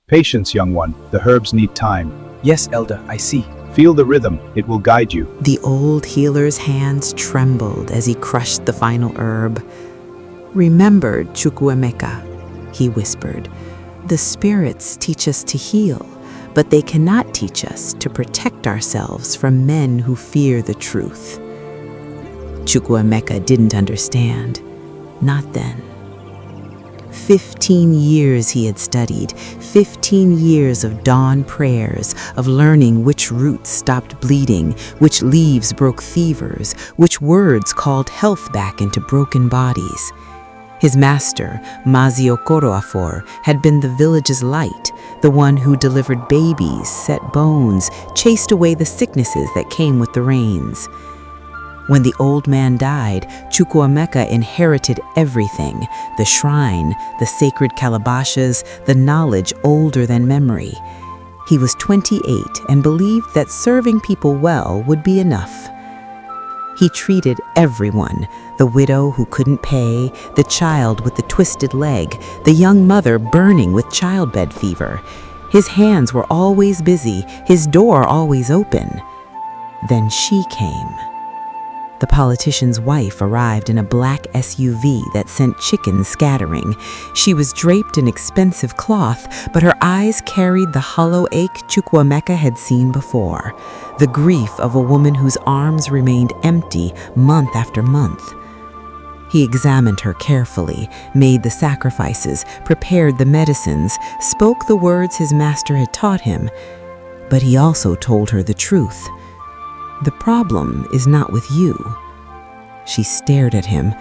Patience, young one. The herbs need time. Yes, Elder, I see. Feel the rhythm. It will guide you. The old healer's hands trembled as he crushed the final herb. "Remember, Chukwuemeka," he whispered, "the spirits teach us to heal, but they cannot teach us to protect ourselves from men who fear the truth." Chukwuemeka didn't understand. Not then. 15 years he had studied, 15 years of dawn prayers, of learning which roots stopped bleeding, which leaves broke fevers, which words called health back into broken bodies. His master, Mazi Okoroafor, had been the village's light, the one who delivered babies, set bones, chased away the sicknesses that came with the rains. When the old man died, Chukwuemeka inherited everything: the shrine, the sacred calabashes, the knowledge older than memory. He was 28 and believed that serving people well would be enough. He treated everyone: the widow who couldn't pay, the child with the twisted leg, the young mother burning with childbed fever. His hands were always busy, his door always open. Then she came. The politician's wife arrived in a black SUV that sent chickens scattering. She was draped in expensive cloth, but her eyes carried the hollow ache Chukwuemeka had seen before, the grief of a woman whose arms remained empty month after month. He examined her carefully, made the sacrifices, prepared the medicines, spoke the words his master had taught him, but he also told her the truth. "The problem is not with you." She stared at him.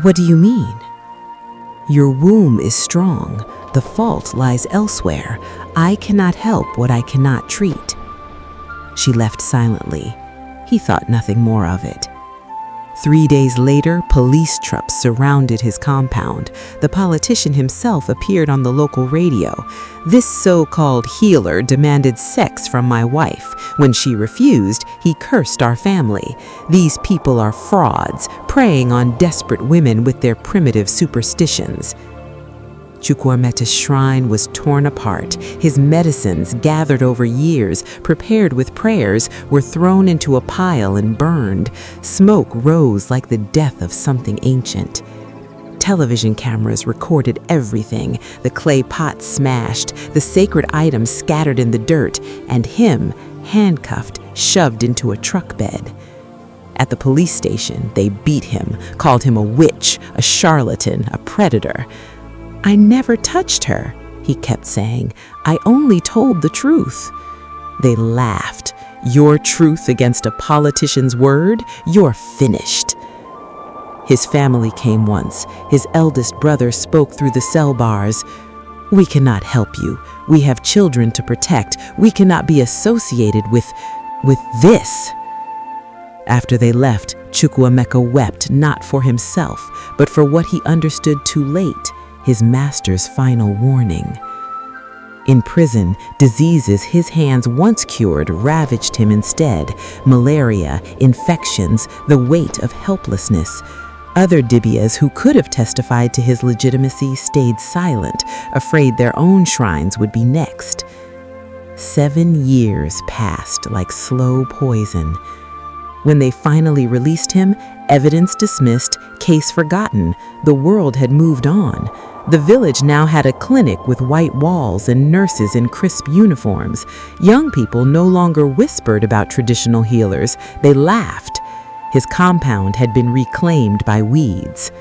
"What do you mean?" "Your womb is strong. The fault lies elsewhere. I cannot help what I cannot treat." She left silently. He thought nothing more of it. 3 days later, police trucks surrounded his compound. The politician himself appeared on the local radio. "This so-called healer demanded sex from my wife. When she refused, he cursed our family. These people are frauds, preying on desperate women with their primitive superstitions." Chukwuemeka's shrine was torn apart. His medicines, gathered over years, prepared with prayers, were thrown into a pile and burned. Smoke rose like the death of something ancient. Television cameras recorded everything: the clay pot smashed, the sacred items scattered in the dirt, and him, handcuffed, shoved into a truck bed. At the police station, they beat him, called him a witch, a charlatan, a predator. "I never touched her," he kept saying. "I only told the truth." They laughed. "Your truth against a politician's word? You're finished." His family came once. His eldest brother spoke through the cell bars. "We cannot help you. We have children to protect. We cannot be associated with this." After they left, Chukwuemeka wept not for himself, but for what he understood too late: his master's final warning. In prison, diseases his hands once cured ravaged him instead: malaria, infections, the weight of helplessness. Other Dibias who could have testified to his legitimacy stayed silent, afraid their own shrines would be next. 7 years passed like slow poison. When they finally released him, evidence dismissed, case forgotten, the world had moved on. The village now had a clinic with white walls and nurses in crisp uniforms. Young people no longer whispered about traditional healers, they laughed. His compound had been reclaimed by weeds.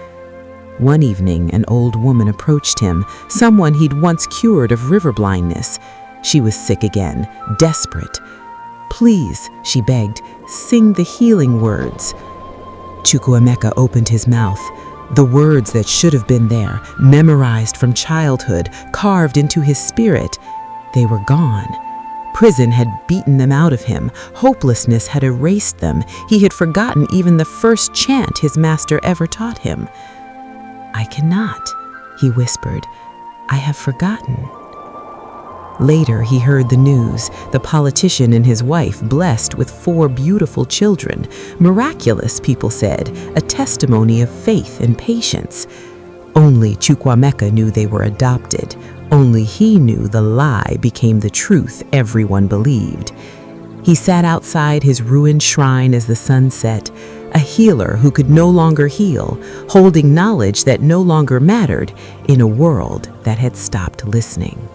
One evening, an old woman approached him, someone he'd once cured of river blindness. She was sick again, desperate. "Please," she begged, "sing the healing words." Chukwuemeka opened his mouth. The words that should have been there, memorized from childhood, carved into his spirit, they were gone. Prison had beaten them out of him. Hopelessness had erased them. He had forgotten even the first chant his master ever taught him. "I cannot," he whispered. "I have forgotten." Later, he heard the news: the politician and his wife blessed with 4 beautiful children. Miraculous, people said, a testimony of faith and patience. Only Chukwuemeka knew they were adopted. Only he knew the lie became the truth everyone believed. He sat outside his ruined shrine as the sun set, a healer who could no longer heal, holding knowledge that no longer mattered in a world that had stopped listening.